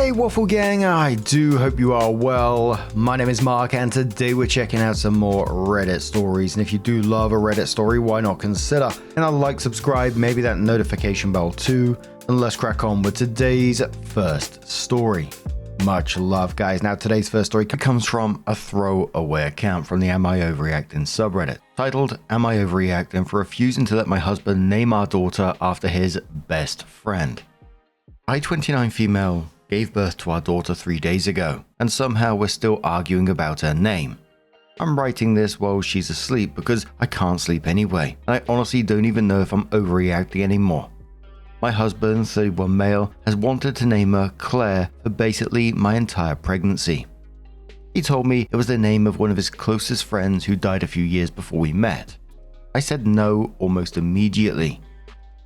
Hey Waffle Gang, I do hope you are well. My name is Mark and today we're checking out some more Reddit stories, and if you do love a Reddit story, why not consider and like, subscribe, maybe that notification bell too, and let's crack on with today's first story. Much love, guys. Now today's first story comes from a throwaway account from the Am I Overreacting subreddit, titled Am I Overreacting for Refusing to Let My Husband Name Our Daughter After His Best Friend. I, 29 female, gave birth to our daughter 3 days ago, and somehow we're still arguing about her name. I'm writing this while she's asleep because I can't sleep anyway, and I honestly don't even know if I'm overreacting anymore. My husband, 31 male, has wanted to name her Claire for basically my entire pregnancy. He told me it was the name of one of his closest friends who died a few years before we met. I said no almost immediately.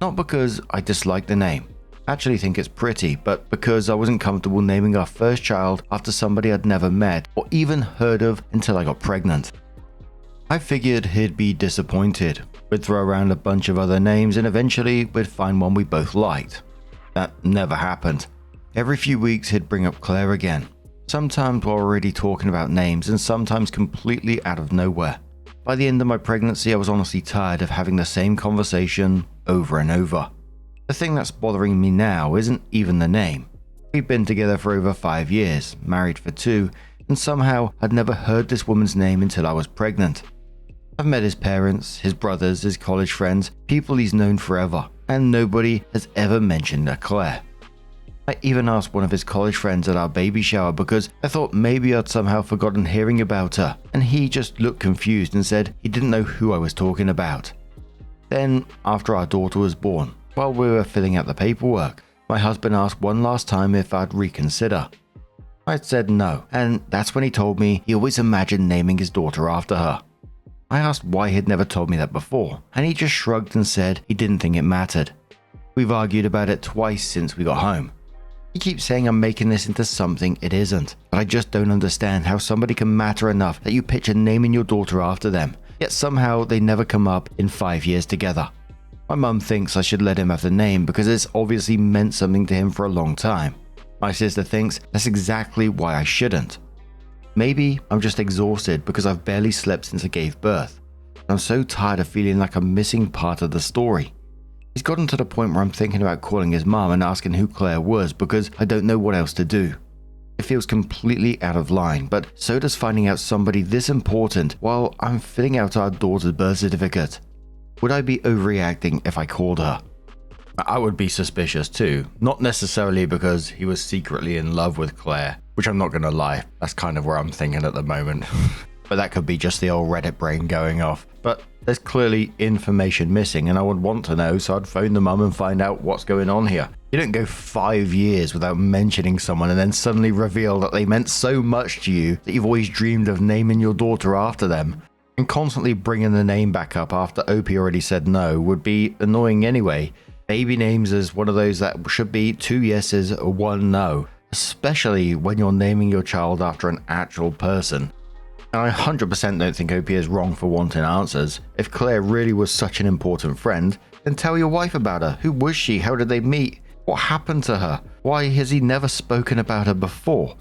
Not because I dislike the name. I actually think it's pretty, but because I wasn't comfortable naming our first child after somebody I'd never met or even heard of until I got pregnant. I figured he'd be disappointed. We'd throw around a bunch of other names and eventually we'd find one we both liked. That never happened. Every few weeks he'd bring up Claire again. Sometimes while already talking about names and sometimes completely out of nowhere. By the end of my pregnancy, I was honestly tired of having the same conversation over and over. The thing that's bothering me now isn't even the name. We've been together for over 5 years, married for 2, and somehow I'd never heard this woman's name until I was pregnant. I've met his parents, his brothers, his college friends, people he's known forever, and nobody has ever mentioned a Claire. I even asked one of his college friends at our baby shower because I thought maybe I'd somehow forgotten hearing about her, and he just looked confused and said he didn't know who I was talking about. Then, after our daughter was born, while we were filling out the paperwork, my husband asked one last time if I'd reconsider. I said no, and that's when he told me he always imagined naming his daughter after her. I asked why he'd never told me that before, and he just shrugged and said he didn't think it mattered. We've argued about it twice since we got home. He keeps saying I'm making this into something it isn't, but I just don't understand how somebody can matter enough that you picture naming your daughter after them, yet somehow they never come up in 5 years together. My mum thinks I should let him have the name because it's obviously meant something to him for a long time. My sister thinks that's exactly why I shouldn't. Maybe I'm just exhausted because I've barely slept since I gave birth. I'm so tired of feeling like I'm missing part of the story. It's gotten to the point where I'm thinking about calling his mum and asking who Claire was because I don't know what else to do. It feels completely out of line, but so does finding out somebody this important while I'm filling out our daughter's birth certificate. Would I be overreacting if I called her? I would be suspicious too, not necessarily because he was secretly in love with Claire, which I'm not going to lie, that's kind of where I'm thinking at the moment. But that could be just the old Reddit brain going off. But there's clearly information missing and I would want to know, so I'd phone the mum and find out what's going on here. You don't go 5 years without mentioning someone and then suddenly reveal that they meant so much to you that you've always dreamed of naming your daughter after them. And constantly bringing the name back up after Opie already said no would be annoying anyway. Baby names is one of those that should be 2 yeses or 1 no, especially when you're naming your child after an actual person. And I 100% don't think Opie is wrong for wanting answers. If Claire really was such an important friend, then tell your wife about her. Who was she? How did they meet? What happened to her? Why has he never spoken about her before?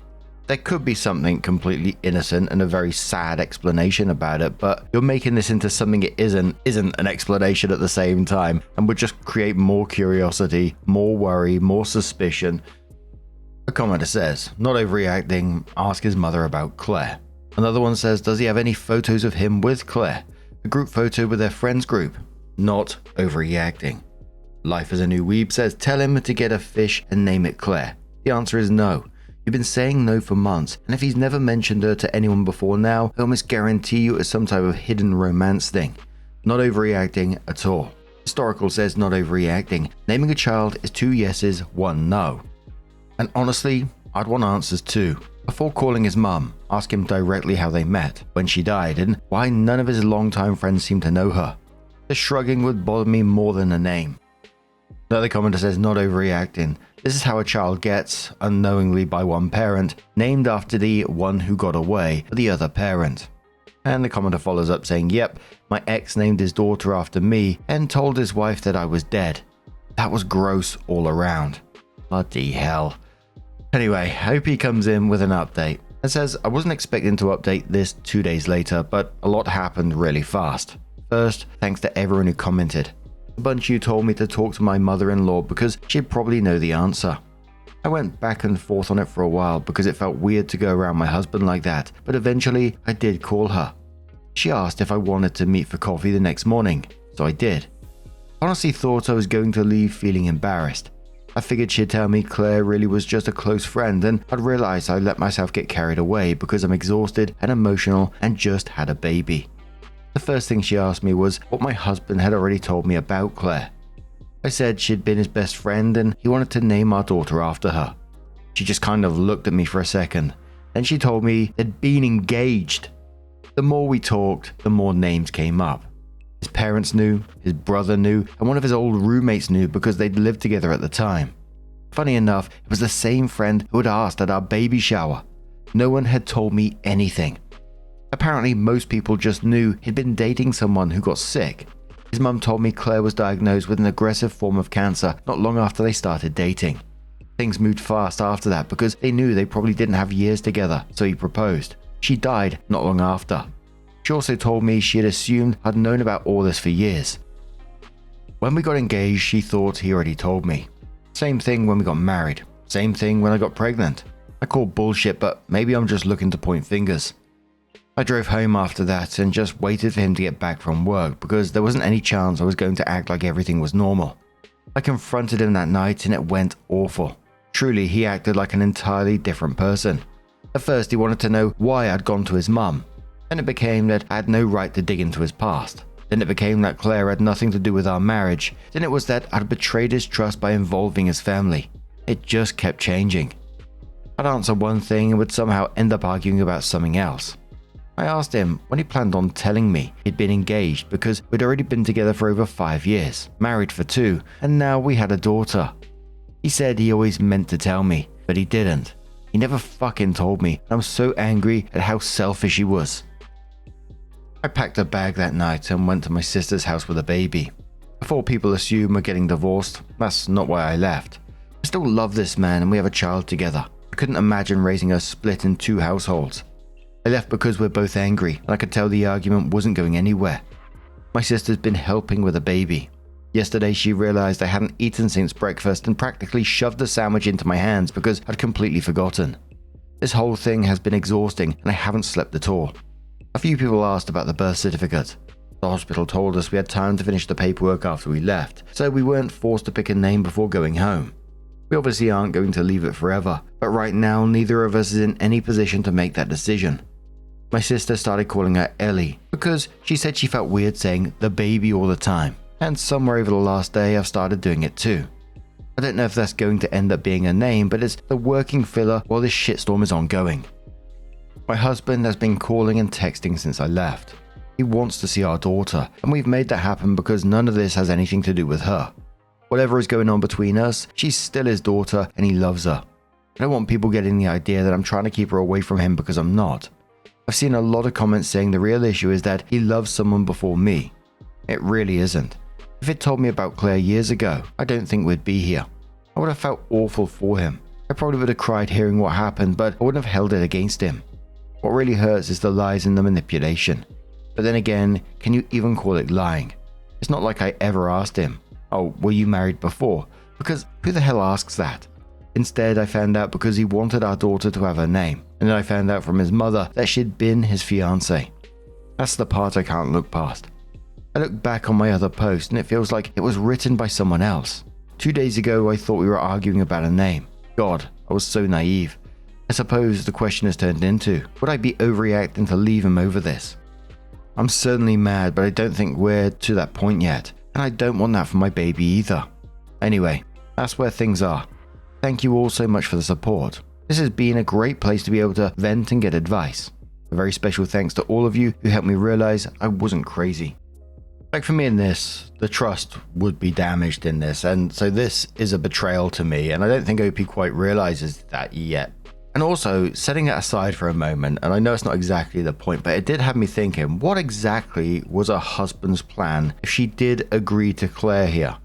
There could be something completely innocent and a very sad explanation about it, but you're making this into something it isn't an explanation at the same time, and would just create more curiosity, more worry, more suspicion. A commenter says, not overreacting, ask his mother about Claire. Another one says, does he have any photos of him with Claire? A group photo with their friends group. Not overreacting. Life as a New Weeb says, tell him to get a fish and name it Claire. The answer is no. You've been saying no for months, and if he's never mentioned her to anyone before now, I almost guarantee you it's some type of hidden romance thing. Not overreacting at all. Historical says not overreacting. Naming a child is 2 yeses, 1 no. And honestly, I'd want answers too. Before calling his mum, ask him directly how they met, when she died, and why none of his longtime friends seem to know her. The shrugging would bother me more than a name. Another commenter says not overreacting. This is how a child gets, unknowingly by one parent, named after the one who got away, the other parent. And the commenter follows up saying, yep, my ex named his daughter after me and told his wife that I was dead. That was gross all around. Bloody hell. Anyway, OP comes in with an update and says, I wasn't expecting to update this 2 days later, but a lot happened really fast. First, thanks to everyone who commented. A bunch of you told me to talk to my mother-in-law because she'd probably know the answer. I went back and forth on it for a while because it felt weird to go around my husband like that, but eventually I did call her. She asked if I wanted to meet for coffee the next morning, so I did. I honestly thought I was going to leave feeling embarrassed. I figured she'd tell me Claire really was just a close friend, and I'd realize I let myself get carried away because I'm exhausted and emotional and just had a baby. The first thing she asked me was what my husband had already told me about Claire. I said she'd been his best friend and he wanted to name our daughter after her. She just kind of looked at me for a second. Then she told me they'd been engaged. The more we talked, the more names came up. His parents knew, his brother knew, and one of his old roommates knew because they'd lived together at the time. Funny enough, it was the same friend who had asked at our baby shower. No one had told me anything. Apparently, most people just knew he'd been dating someone who got sick. His mum told me Claire was diagnosed with an aggressive form of cancer not long after they started dating. Things moved fast after that because they knew they probably didn't have years together, so he proposed. She died not long after. She also told me she had assumed I'd known about all this for years. When we got engaged, she thought he already told me. Same thing when we got married. Same thing when I got pregnant. I call bullshit, but maybe I'm just looking to point fingers. I drove home after that and just waited for him to get back from work because there wasn't any chance I was going to act like everything was normal. I confronted him that night and it went awful. Truly, he acted like an entirely different person. At first, he wanted to know why I'd gone to his mum. Then it became that I had no right to dig into his past. Then it became that Claire had nothing to do with our marriage. Then it was that I'd betrayed his trust by involving his family. It just kept changing. I'd answer one thing and would somehow end up arguing about something else. I asked him when he planned on telling me he'd been engaged because we'd already been together for over 5 years, married for 2, and now we had a daughter. He said he always meant to tell me, but he didn't. He never fucking told me, and I was so angry at how selfish he was. I packed a bag that night and went to my sister's house with a baby. Before people assume we're getting divorced, that's not why I left. I still love this man and we have a child together. I couldn't imagine raising us split in 2 households. I left because we're both angry and I could tell the argument wasn't going anywhere. My sister's been helping with a baby. Yesterday she realized I hadn't eaten since breakfast and practically shoved the sandwich into my hands because I'd completely forgotten. This whole thing has been exhausting and I haven't slept at all. A few people asked about the birth certificate. The hospital told us we had time to finish the paperwork after we left, so we weren't forced to pick a name before going home. We obviously aren't going to leave it forever, but right now neither of us is in any position to make that decision. My sister started calling her Ellie because she said she felt weird saying the baby all the time, and somewhere over the last day I've started doing it too. I don't know if that's going to end up being a name, but it's the working filler while this shitstorm is ongoing. My husband has been calling and texting since I left. He wants to see our daughter, and we've made that happen because none of this has anything to do with her. Whatever is going on between us, she's still his daughter and he loves her. I don't want people getting the idea that I'm trying to keep her away from him because I'm not. I've seen a lot of comments saying the real issue is that he loves someone before me. It really isn't. If he'd told me about Claire years ago, I don't think we'd be here. I would have felt awful for him. I probably would have cried hearing what happened, but I wouldn't have held it against him. What really hurts is the lies and the manipulation. But then again, can you even call it lying? It's not like I ever asked him, "Oh, were you married before?" Because who the hell asks that? Instead, I found out because he wanted our daughter to have her name, and then I found out from his mother that she'd been his fiancée. That's the part I can't look past. I look back on my other post and it feels like it was written by someone else. 2 days ago, I thought we were arguing about a name. God, I was so naive. I suppose the question has turned into, would I be overreacting to leave him over this? I'm certainly mad, but I don't think we're to that point yet, and I don't want that for my baby either. Anyway, that's where things are. Thank you all so much for the support. This has been a great place to be able to vent and get advice. A very special thanks to all of you who helped me realize I wasn't crazy. Like for me in this, the trust would be damaged in this, and so this is a betrayal to me, and I don't think OP quite realizes that yet. And also, setting it aside for a moment, and I know it's not exactly the point, but it did have me thinking, what exactly was her husband's plan if she did agree to Claire here?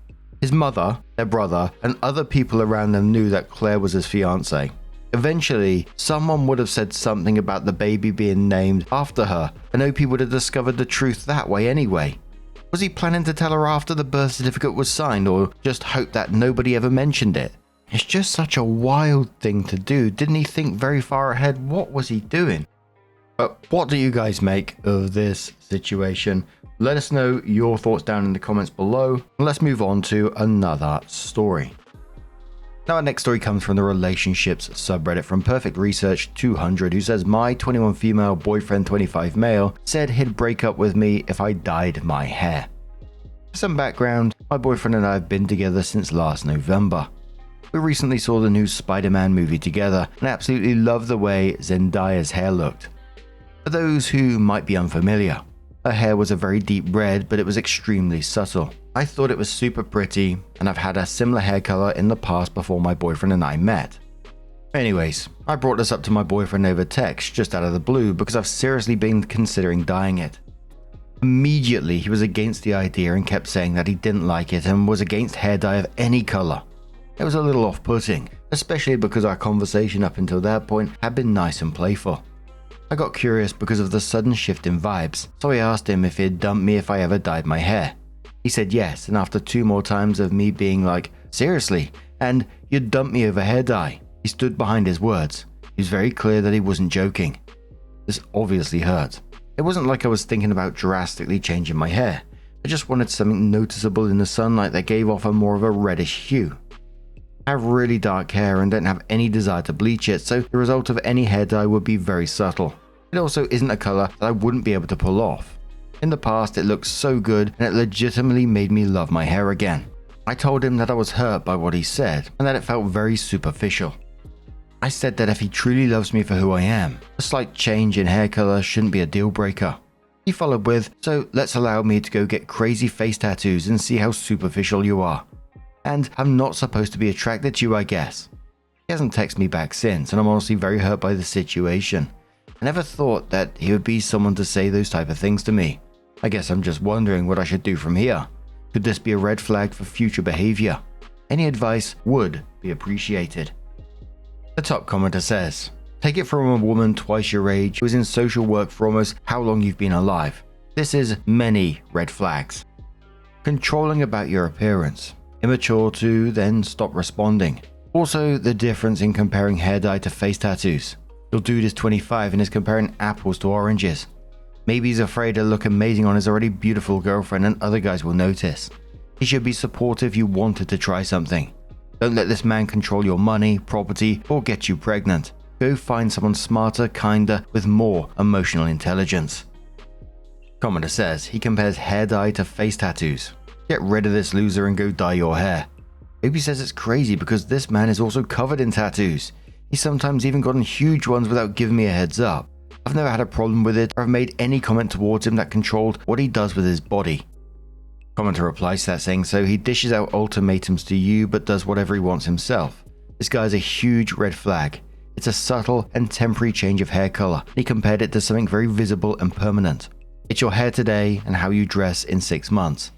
His mother, their brother, and other people around them knew that Claire was his fiancée. Eventually, someone would have said something about the baby being named after her, and Opie would have discovered the truth that way anyway. Was he planning to tell her after the birth certificate was signed, or just hope that nobody ever mentioned it? It's just such a wild thing to do. Didn't he think very far ahead? What was he doing? But what do you guys make of this situation? Let us know your thoughts down in the comments below. Let's move on to another story. Now, our next story comes from the relationships subreddit from Perfect Research 200, who says, my 21 female boyfriend 25 male said he'd break up with me if I dyed my hair. For some background, my boyfriend and I have been together since last November. We recently saw the new Spider-Man movie together and absolutely love the way Zendaya's hair looked. For those who might be unfamiliar, her hair was a very deep red, but it was extremely subtle. I thought it was super pretty, and I've had a similar hair color in the past before my boyfriend and I met. Anyways, I brought this up to my boyfriend over text just out of the blue because I've seriously been considering dyeing it. Immediately, he was against the idea and kept saying that he didn't like it and was against hair dye of any color. It was a little off-putting, especially because our conversation up until that point had been nice and playful. I got curious because of the sudden shift in vibes, so I asked him if he'd dump me if I ever dyed my hair. He said yes, and after 2 more times of me being like, seriously, and you'd dump me over hair dye, he stood behind his words. He was very clear that he wasn't joking. This obviously hurt. It wasn't like I was thinking about drastically changing my hair. I just wanted something noticeable in the sunlight that gave off a more of a reddish hue. I have really dark hair and don't have any desire to bleach it, so the result of any hair dye would be very subtle. It also isn't a color that I wouldn't be able to pull off. In the past, it looked so good and it legitimately made me love my hair again. I told him that I was hurt by what he said and that it felt very superficial. I said that if he truly loves me for who I am, a slight change in hair color shouldn't be a deal breaker. He followed with, so let's allow me to go get crazy face tattoos and see how superficial you are. And I'm not supposed to be attracted to you, I guess. He hasn't texted me back since, and I'm honestly very hurt by the situation. I never thought that he would be someone to say those type of things to me. I guess I'm just wondering what I should do from here. Could this be a red flag for future behavior? Any advice would be appreciated. The top commenter says, take it from a woman twice your age who is in social work for almost how long you've been alive. This is many red flags. Controlling about your appearance. Immature to then stop responding. Also, the difference in comparing hair dye to face tattoos. Your dude is 25 and is comparing apples to oranges. Maybe he's afraid to look amazing on his already beautiful girlfriend and other guys will notice. He should be supportive if you wanted to try something. Don't let this man control your money, property, or get you pregnant. Go find someone smarter, kinder, with more emotional intelligence. Commenter says he compares hair dye to face tattoos. Get rid of this loser and go dye your hair. Opie says it's crazy because this man is also covered in tattoos. He's sometimes even gotten huge ones without giving me a heads up. I've never had a problem with it or have made any comment towards him that controlled what he does with his body. Commenter replies to that saying, so he dishes out ultimatums to you but does whatever he wants himself. This guy is a huge red flag. It's a subtle and temporary change of hair color. He compared it to something very visible and permanent. It's your hair today and how you dress in 6 months.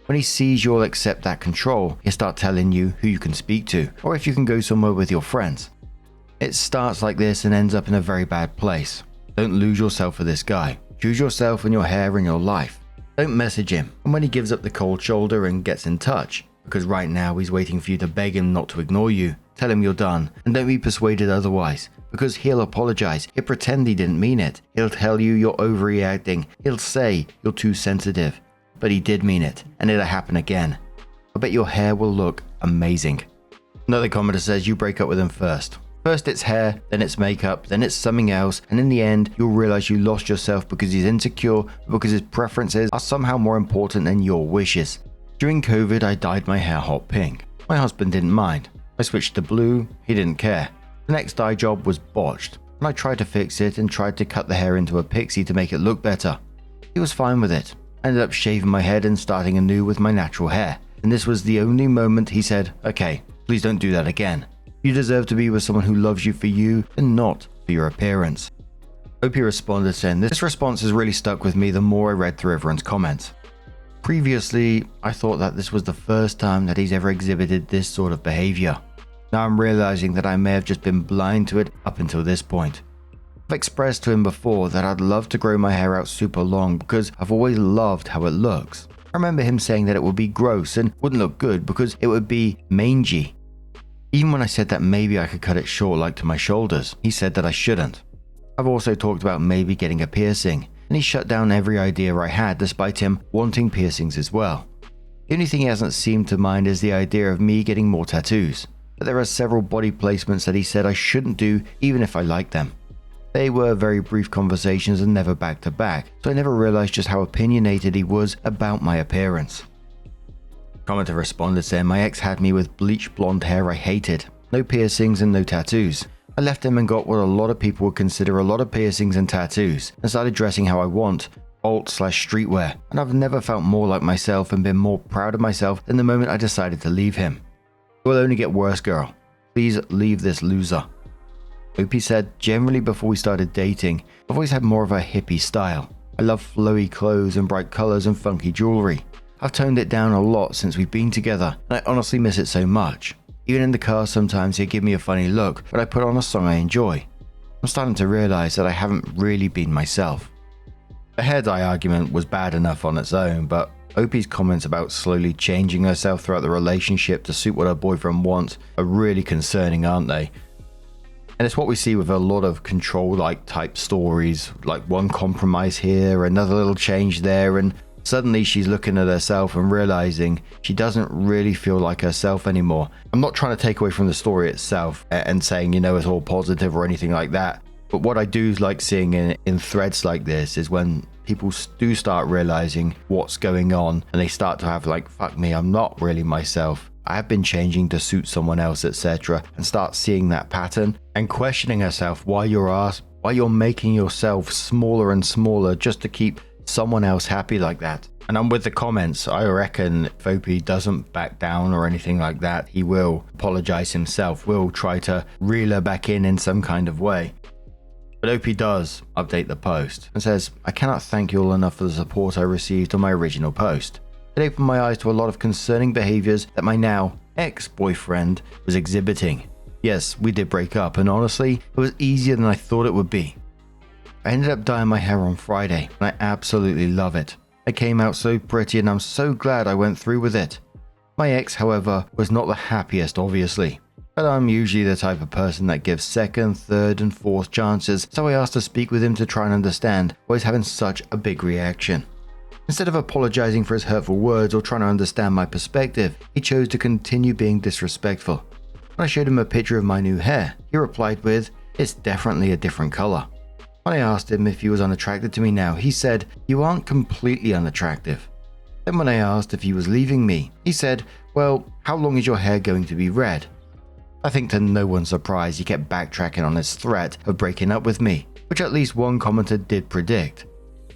When he sees you'll accept that control, he'll start telling you who you can speak to or if you can go somewhere with your friends. It starts like this and ends up in a very bad place. Don't lose yourself for this guy. Choose yourself and your hair and your life. Don't message him, and when he gives up the cold shoulder and gets in touch, because right now he's waiting for you to beg him not to ignore you, tell him you're done, and don't be persuaded otherwise, because he'll apologize, he'll pretend he didn't mean it, he'll tell you you're overreacting, he'll say you're too sensitive, but he did mean it, and it'll happen again. I bet your hair will look amazing. Another commenter says you break up with him first. First it's hair, then it's makeup, then it's something else, and in the end, you'll realize you lost yourself because he's insecure, because his preferences are somehow more important than your wishes. During COVID, I dyed my hair hot pink. My husband didn't mind. I switched to blue, he didn't care. The next dye job was botched, and I tried to fix it and tried to cut the hair into a pixie to make it look better. He was fine with it. I ended up shaving my head and starting anew with my natural hair, and this was the only moment he said, okay, please don't do that again. You deserve to be with someone who loves you for you and not for your appearance. Opie responded saying, this response has really stuck with me the more I read through everyone's comments. Previously, I thought that this was the first time that he's ever exhibited this sort of behavior. Now I'm realizing that I may have just been blind to it up until this point. I've expressed to him before that I'd love to grow my hair out super long because I've always loved how it looks. I remember him saying that it would be gross and wouldn't look good because it would be mangy. Even when I said that maybe I could cut it short like to my shoulders, he said that I shouldn't. I've also talked about maybe getting a piercing, and he shut down every idea I had despite him wanting piercings as well. The only thing he hasn't seemed to mind is the idea of me getting more tattoos, but there are several body placements that he said I shouldn't do even if I liked them. They were very brief conversations and never back to back, so I never realized just how opinionated he was about my appearance. Commenter responded saying my ex had me with bleach blonde hair I hated, no piercings and no tattoos. I left him and got what a lot of people would consider a lot of piercings and tattoos and started dressing how I want, alt/streetwear, and I've never felt more like myself and been more proud of myself than the moment I decided to leave him. It will only get worse, girl. Please leave this loser. Opie said, generally before we started dating, I've always had more of a hippie style. I love flowy clothes and bright colors and funky jewelry. I've toned it down a lot since we've been together, and I honestly miss it so much. Even in the car sometimes he'd give me a funny look, but I put on a song I enjoy. I'm starting to realize that I haven't really been myself. The hair dye argument was bad enough on its own, but Opie's comments about slowly changing herself throughout the relationship to suit what her boyfriend wants are really concerning, aren't they? And it's what we see with a lot of control-like type stories, like one compromise here, another little change there, and suddenly she's looking at herself and realizing she doesn't really feel like herself anymore. I'm not trying to take away from the story itself and saying, it's all positive or anything like that. But what I do like seeing in threads like this is when people do start realizing what's going on and they start to have like, fuck me, I'm not really myself. I have been changing to suit someone else, etc. and start seeing that pattern and questioning herself why you're making yourself smaller and smaller just to keep someone else happy like that. And I'm with the comments. I reckon if Opie doesn't back down or anything like that, he will apologize himself, will try to reel her back in some kind of way. But Opie does update the post and says, I cannot thank you all enough for the support I received on my original post. It opened my eyes to a lot of concerning behaviors that my now ex-boyfriend was exhibiting. Yes, we did break up, and honestly, it was easier than I thought it would be. I ended up dyeing my hair on Friday, and I absolutely love it. It came out so pretty, and I'm so glad I went through with it. My ex, however, was not the happiest, obviously. But I'm usually the type of person that gives second, third, and fourth chances, so I asked to speak with him to try and understand why he's having such a big reaction. Instead of apologizing for his hurtful words or trying to understand my perspective, he chose to continue being disrespectful. When I showed him a picture of my new hair, he replied with, it's definitely a different color. When I asked him if he was unattracted to me now, he said, you aren't completely unattractive. Then when I asked if he was leaving me, he said, well, how long is your hair going to be red? I think to no one's surprise, he kept backtracking on his threat of breaking up with me, which at least one commenter did predict.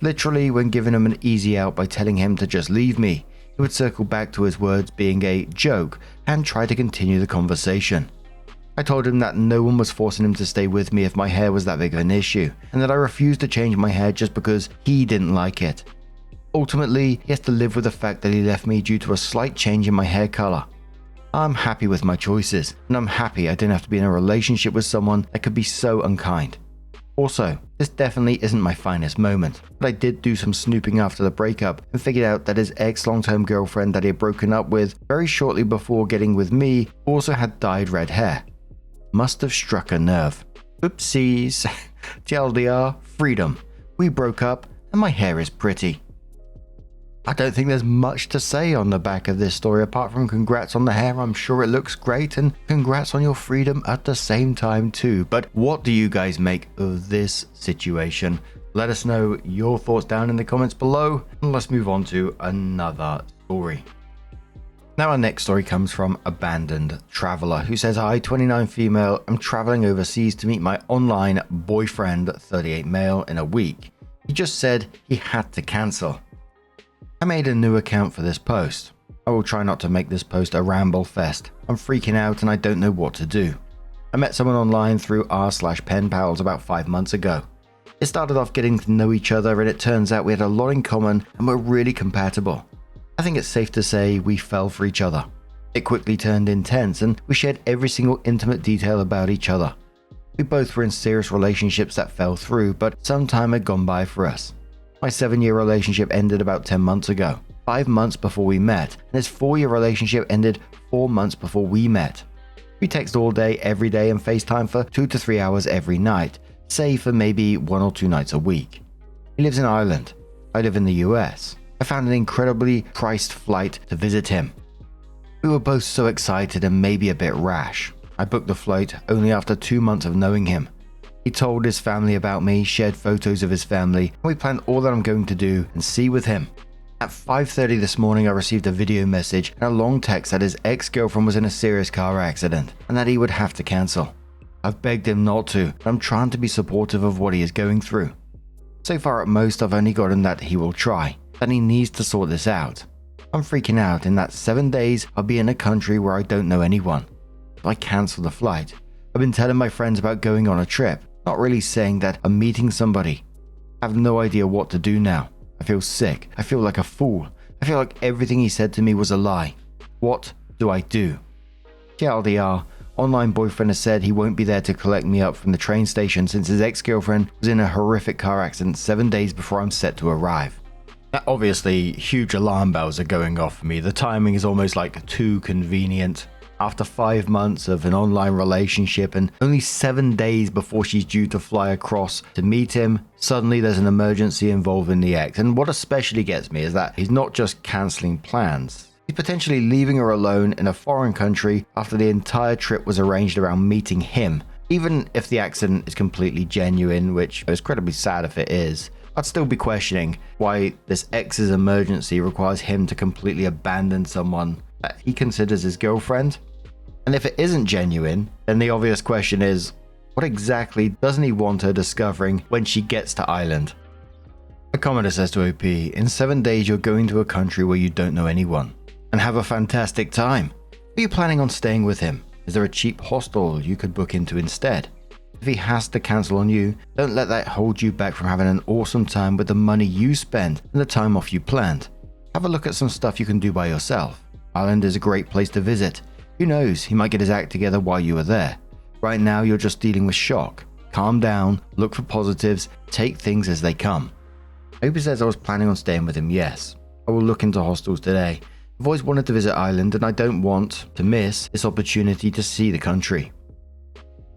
Literally, when giving him an easy out by telling him to just leave me, he would circle back to his words being a joke and try to continue the conversation. I told him that no one was forcing him to stay with me if my hair was that big of an issue, and that I refused to change my hair just because he didn't like it. Ultimately, he has to live with the fact that he left me due to a slight change in my hair color. I'm happy with my choices, and I'm happy I didn't have to be in a relationship with someone that could be so unkind. Also, this definitely isn't my finest moment, but I did do some snooping after the breakup and figured out that his ex-long-term girlfriend that he had broken up with very shortly before getting with me also had dyed red hair. Must have struck a nerve. Oopsies. TLDR, freedom. We broke up and my hair is pretty. I don't think there's much to say on the back of this story apart from congrats on the hair. I'm sure it looks great, and congrats on your freedom at the same time too. But what do you guys make of this situation? Let us know your thoughts down in the comments below, and let's move on to another story. Now our next story comes from Abandoned Traveler, who says, hi, 29 female, I'm traveling overseas to meet my online boyfriend, 38 male, in a week. He just said he had to cancel. I made a new account for this post. I will try not to make this post a ramble fest. I'm freaking out and I don't know what to do. I met someone online through r/pen pals about 5 months ago. It started off getting to know each other and it turns out we had a lot in common and we're really compatible. I think it's safe to say we fell for each other. It quickly turned intense and we shared every single intimate detail about each other. We both were in serious relationships that fell through, but some time had gone by for us. My 7-year relationship ended about 10 months ago, 5 months before we met, and his 4-year relationship ended 4 months before we met. We text all day, every day, and FaceTime for 2 to 3 hours every night, save for maybe 1 or 2 nights a week. He lives in Ireland. I live in the US. I found an incredibly priced flight to visit him. We were both so excited and maybe a bit rash. I booked the flight only after 2 months of knowing him. He told his family about me, shared photos of his family, and we planned all that I'm going to do and see with him. At 5:30 this morning, I received a video message and a long text that his ex-girlfriend was in a serious car accident and that he would have to cancel. I've begged him not to, but I'm trying to be supportive of what he is going through. So far at most, I've only gotten that he will try, that he needs to sort this out. I'm freaking out in that 7 days I'll be in a country where I don't know anyone. If I cancel the flight, I've been telling my friends about going on a trip, not really saying that I'm meeting somebody. I have no idea what to do now. I feel sick. I feel like a fool. I feel like everything he said to me was a lie. What do I do? TLDR, online boyfriend has said he won't be there to collect me up from the train station since his ex-girlfriend was in a horrific car accident 7 days before I'm set to arrive. Now, obviously, huge alarm bells are going off for me. The timing is almost like too convenient. After 5 months of an online relationship and only 7 days before she's due to fly across to meet him, suddenly there's an emergency involving the ex. And what especially gets me is that he's not just cancelling plans. He's potentially leaving her alone in a foreign country after the entire trip was arranged around meeting him. Even if the accident is completely genuine, which is incredibly sad if it is, I'd still be questioning why this ex's emergency requires him to completely abandon someone that he considers his girlfriend. And if it isn't genuine, then the obvious question is, what exactly doesn't he want her discovering when she gets to Ireland? A commenter says to OP, in 7 days you're going to a country where you don't know anyone. And have a fantastic time. Are you planning on staying with him? Is there a cheap hostel you could book into instead? If he has to cancel on you, don't let that hold you back from having an awesome time with the money you spend and the time off you planned. Have a look at some stuff you can do by yourself. Ireland is a great place to visit. Who knows, he might get his act together while you are there. Right now you're just dealing with shock. Calm down, look for positives, take things as they come. Opie says I was planning on staying with him. Yes, I will look into hostels today. I've always wanted to visit Ireland and I don't want to miss this opportunity to see the country.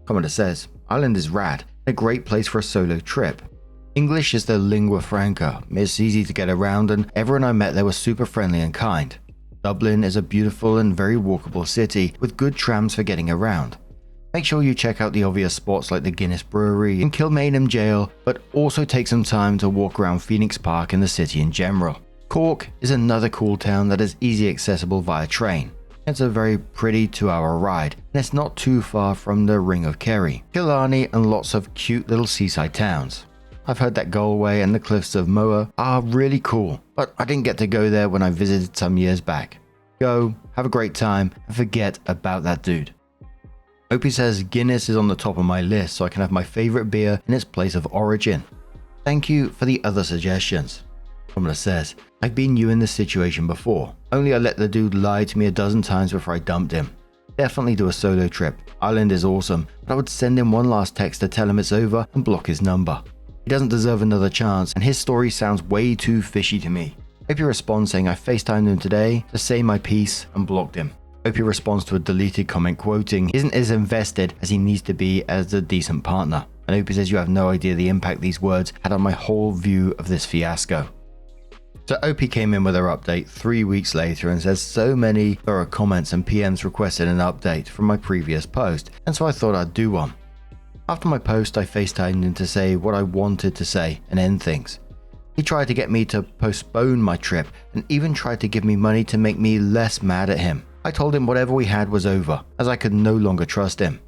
Commenter says, Ireland is rad, a great place for a solo trip. English is the lingua franca, it's easy to get around and everyone I met there was super friendly and kind. Dublin is a beautiful and very walkable city with good trams for getting around. Make sure you check out the obvious spots like the Guinness Brewery and Kilmainham Jail, but also take some time to walk around Phoenix Park and the city in general. Cork is another cool town that is easily accessible via train. It's a very pretty 2-hour ride, and it's not too far from the Ring of Kerry, Killarney, and lots of cute little seaside towns. I've heard that Galway and the cliffs of Moher are really cool, but I didn't get to go there when I visited some years back. Go, have a great time, and forget about that dude. Opie says Guinness is on the top of my list so I can have my favorite beer in its place of origin. Thank you for the other suggestions. Pamela says, I've been you in this situation before, only I let the dude lie to me a dozen times before I dumped him. Definitely do a solo trip. Ireland is awesome, but I would send him one last text to tell him it's over and block his number. He doesn't deserve another chance and his story sounds way too fishy to me. Opie responds saying I FaceTimed him today to say my piece and blocked him. Opie responds to a deleted comment quoting, isn't as invested as he needs to be as a decent partner. And Opie says you have no idea the impact these words had on my whole view of this fiasco. So OP came in with her update 3 weeks later and says so many thorough comments and PMs requested an update from my previous post, and so I thought I'd do one. After my post, I FaceTimed him to say what I wanted to say and end things. He tried to get me to postpone my trip and even tried to give me money to make me less mad at him. I told him whatever we had was over, as I could no longer trust him.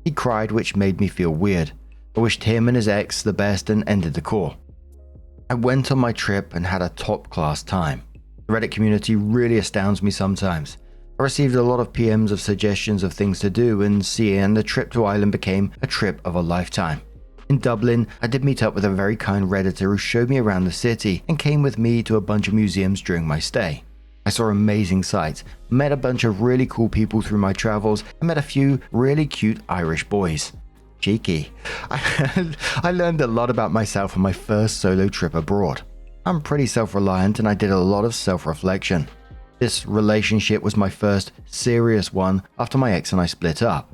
He cried, which made me feel weird. I wished him and his ex the best and ended the call. I went on my trip and had a top-class time. The Reddit community really astounds me sometimes. I received a lot of PMs of suggestions of things to do and see, and the trip to Ireland became a trip of a lifetime. In Dublin, I did meet up with a very kind Redditor who showed me around the city and came with me to a bunch of museums during my stay. I saw amazing sights, met a bunch of really cool people through my travels, and met a few really cute Irish boys. Cheeky. I learned a lot about myself on my first solo trip abroad. I'm pretty self-reliant and I did a lot of self-reflection. This relationship was my first serious one after my ex and I split up.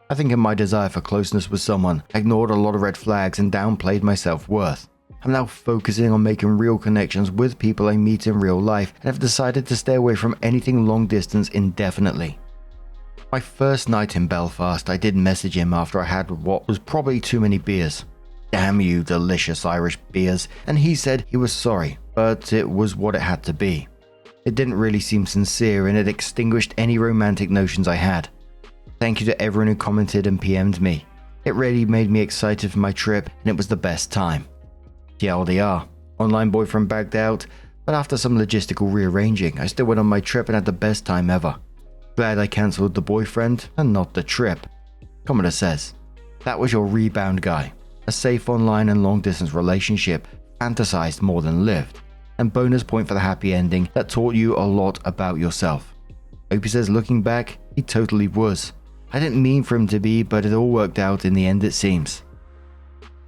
I think in my desire for closeness with someone, I ignored a lot of red flags and downplayed my self-worth. I'm now focusing on making real connections with people I meet in real life and have decided to stay away from anything long distance indefinitely. My first night in Belfast, I did message him after I had what was probably too many beers. Damn you, delicious Irish beers. And he said he was sorry, but it was what it had to be. It didn't really seem sincere and it extinguished any romantic notions I had. Thank you to everyone who commented and PM'd me. It really made me excited for my trip and it was the best time. TLDR, online boyfriend bagged out, but after some logistical rearranging, I still went on my trip and had the best time ever. Glad I cancelled the boyfriend and not the trip. Commenter says, that was your rebound guy. A safe online and long distance relationship, fantasized more than lived. And bonus point for the happy ending that taught you a lot about yourself. Opie says, looking back, he totally was. I didn't mean for him to be, but it all worked out in the end it seems.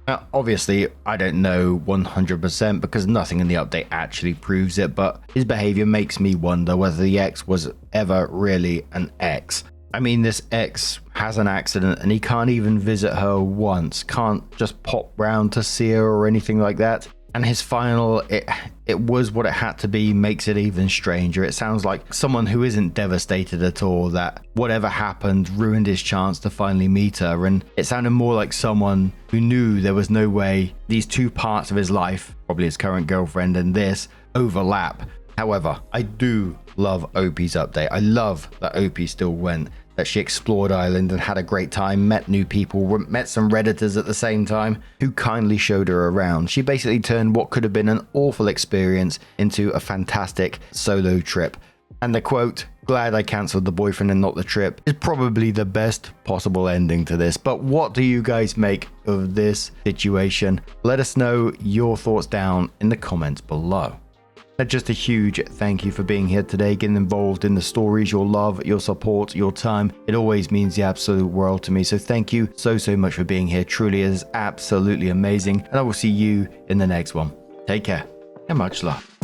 Now, obviously, I don't know 100% because nothing in the update actually proves it, but his behavior makes me wonder whether the ex was ever really an ex. I mean, this ex has an accident and he can't even visit her once, can't just pop round to see her or anything like that. And his final, it was what it had to be, makes it even stranger. It sounds like someone who isn't devastated at all, that whatever happened ruined his chance to finally meet her. And it sounded more like someone who knew there was no way these two parts of his life, probably his current girlfriend and this, overlap. However, I do love Opie's update. I love that Opie still went, that she explored Ireland and had a great time, met new people, met some Redditors at the same time who kindly showed her around. She basically turned what could have been an awful experience into a fantastic solo trip. And the quote, glad I cancelled the boyfriend and not the trip, is probably the best possible ending to this. But what do you guys make of this situation? Let us know your thoughts down in the comments below. Just a huge thank you for being here today, getting involved in the stories, your love, your support, your time. It always means the absolute world to me. So thank you so much for being here. Truly is absolutely amazing. And I will see you in the next one. Take care and much love.